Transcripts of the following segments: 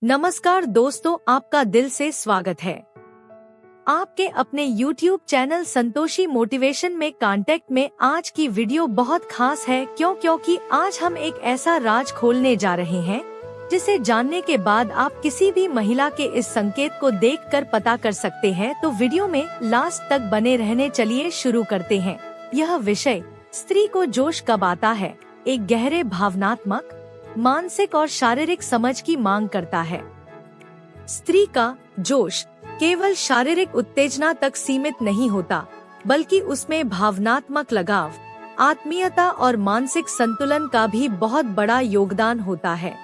नमस्कार दोस्तों, आपका दिल से स्वागत है आपके अपने YouTube चैनल संतोषी मोटिवेशन में। कांटेक्ट में आज की वीडियो बहुत खास है क्योंकि आज हम एक ऐसा राज खोलने जा रहे हैं जिसे जानने के बाद आप किसी भी महिला के इस संकेत को देखकर पता कर सकते हैं। तो वीडियो में लास्ट तक बने रहने। चलिए शुरू करते हैं। यह विषय स्त्री को जोश कब आता है, एक गहरे भावनात्मक, मानसिक और शारीरिक समझ की मांग करता है। स्त्री का जोश केवल शारीरिक उत्तेजना तक सीमित नहीं होता, बल्कि उसमें भावनात्मक लगाव, आत्मीयता और मानसिक संतुलन का भी बहुत बड़ा योगदान होता है।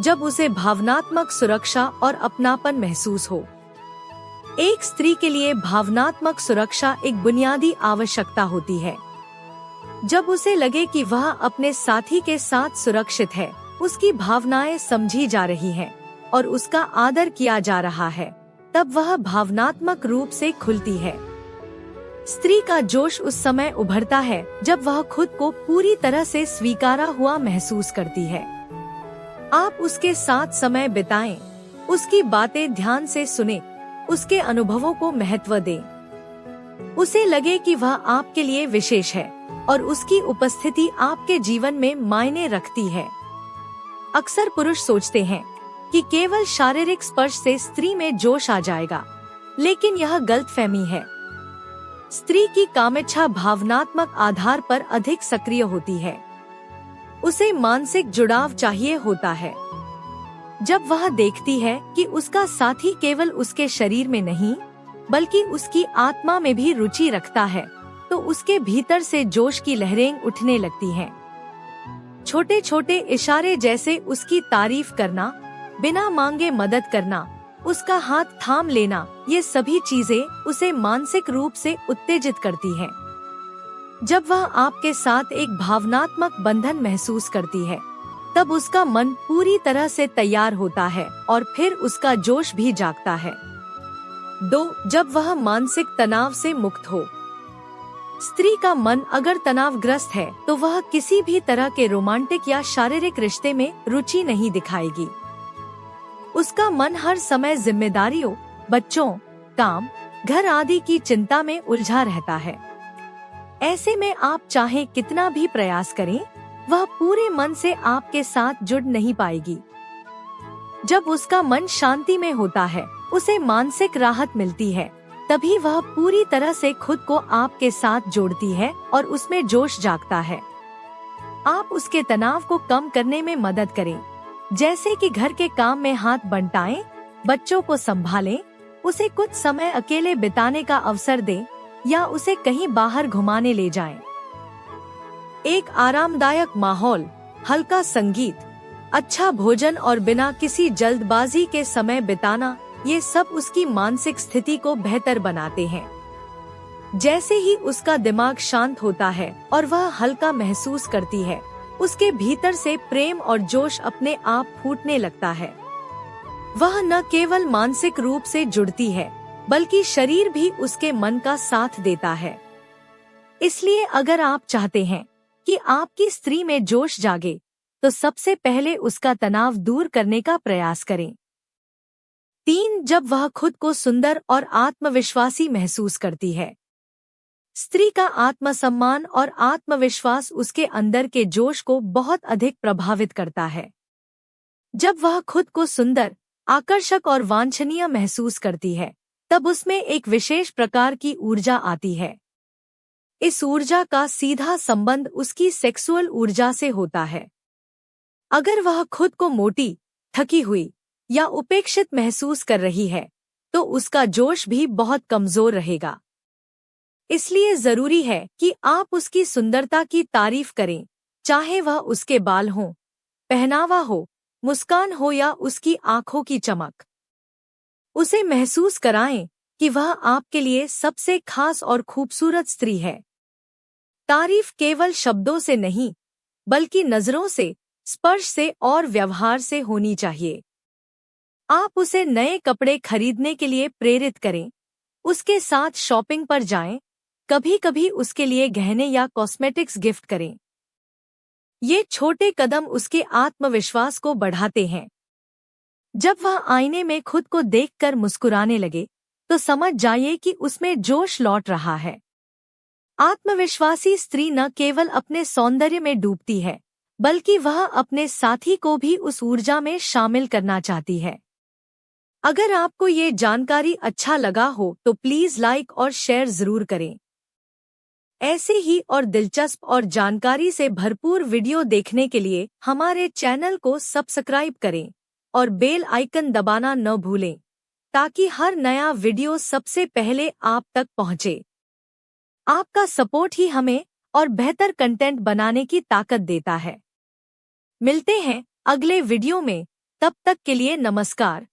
जब उसे भावनात्मक सुरक्षा और अपनापन महसूस हो। एक स्त्री के लिए भावनात्मक सुरक्षा एक बुनियादी आवश्यकता होती है। जब उसे लगे कि वह अपने साथी के साथ सुरक्षित है, उसकी भावनाएं समझी जा रही हैं और उसका आदर किया जा रहा है, तब वह भावनात्मक रूप से खुलती है। स्त्री का जोश उस समय उभरता है जब वह खुद को पूरी तरह से स्वीकारा हुआ महसूस करती है। आप उसके साथ समय बिताएं, उसकी बातें ध्यान से सुनें, उसके अनुभवों को महत्व दें। उसे लगे कि वह आपके लिए विशेष है और उसकी उपस्थिति आपके जीवन में मायने रखती है। अक्सर पुरुष सोचते हैं कि केवल शारीरिक स्पर्श से स्त्री में जोश आ जाएगा, लेकिन यह गलतफहमी है। स्त्री की कामेच्छा भावनात्मक आधार पर अधिक सक्रिय होती है। उसे मानसिक जुड़ाव चाहिए होता है। जब वह देखती है कि उसका साथी केवल उसके शरीर में नहीं, बल्कि उसकी आत्मा में भी रुचि रखता है, तो उसके भीतर से जोश की लहरें उठने लगती हैं। छोटे छोटे इशारे जैसे उसकी तारीफ करना, बिना मांगे मदद करना, उसका हाथ थाम लेना, ये सभी चीजें उसे मानसिक रूप से उत्तेजित करती हैं। जब वह आपके साथ एक भावनात्मक बंधन महसूस करती है, तब उसका मन पूरी तरह से तैयार होता है और फिर उसका जोश भी जागता है। जब वह मानसिक तनाव से मुक्त हो। स्त्री का मन अगर तनावग्रस्त है तो वह किसी भी तरह के रोमांटिक या शारीरिक रिश्ते में रुचि नहीं दिखाएगी। उसका मन हर समय जिम्मेदारियों, बच्चों, काम, घर आदि की चिंता में उलझा रहता है। ऐसे में आप चाहे कितना भी प्रयास करें, वह पूरे मन से आपके साथ जुड़ नहीं पाएगी। जब उसका मन शांति में होता है, उसे मानसिक राहत मिलती है, तभी वह पूरी तरह से खुद को आपके साथ जोड़ती है और उसमें जोश जागता है। आप उसके तनाव को कम करने में मदद करें, जैसे कि घर के काम में हाथ बंटाएं, बच्चों को संभालें, उसे कुछ समय अकेले बिताने का अवसर दें या उसे कहीं बाहर घुमाने ले जाएं। एक आरामदायक माहौल, हल्का संगीत, अच्छा भोजन और बिना किसी जल्दबाजी के समय बिताना, ये सब उसकी मानसिक स्थिति को बेहतर बनाते हैं। जैसे ही उसका दिमाग शांत होता है और वह हल्का महसूस करती है, उसके भीतर से प्रेम और जोश अपने आप फूटने लगता है। वह न केवल मानसिक रूप से जुड़ती है, बल्कि शरीर भी उसके मन का साथ देता है। इसलिए अगर आप चाहते हैं कि आपकी स्त्री में जोश जागे, तो सबसे पहले उसका तनाव दूर करने का प्रयास करें। जब वह खुद को सुंदर और आत्मविश्वासी महसूस करती है। स्त्री का आत्मसम्मान और आत्मविश्वास उसके अंदर के जोश को बहुत अधिक प्रभावित करता है। जब वह खुद को सुंदर, आकर्षक और वांछनीय महसूस करती है, तब उसमें एक विशेष प्रकार की ऊर्जा आती है। इस ऊर्जा का सीधा संबंध उसकी सेक्सुअल ऊर्जा से होता है। अगर वह खुद को मोटी, थकी हुई या उपेक्षित महसूस कर रही है, तो उसका जोश भी बहुत कमजोर रहेगा। इसलिए जरूरी है कि आप उसकी सुंदरता की तारीफ करें, चाहे वह उसके बाल हों, पहनावा हो, मुस्कान हो या उसकी आंखों की चमक। उसे महसूस कराएं कि वह आपके लिए सबसे खास और खूबसूरत स्त्री है। तारीफ केवल शब्दों से नहीं, बल्कि नजरों से, स्पर्श से और व्यवहार से होनी चाहिए। आप उसे नए कपड़े खरीदने के लिए प्रेरित करें, उसके साथ शॉपिंग पर जाएं, कभी कभी उसके लिए गहने या कॉस्मेटिक्स गिफ्ट करें। ये छोटे कदम उसके आत्मविश्वास को बढ़ाते हैं। जब वह आईने में खुद को देखकर मुस्कुराने लगे तो समझ जाइए कि उसमें जोश लौट रहा है। आत्मविश्वासी स्त्री न केवल अपने सौंदर्य में डूबती है, बल्कि वह अपने साथी को भी उस ऊर्जा में शामिल करना चाहती है। अगर आपको ये जानकारी अच्छा लगा हो तो प्लीज लाइक और शेयर जरूर करें। ऐसे ही और दिलचस्प और जानकारी से भरपूर वीडियो देखने के लिए हमारे चैनल को सब्सक्राइब करें और बेल आइकन दबाना न भूलें, ताकि हर नया वीडियो सबसे पहले आप तक पहुंचे। आपका सपोर्ट ही हमें और बेहतर कंटेंट बनाने की ताकत देता है। मिलते हैं अगले वीडियो में, तब तक के लिए नमस्कार।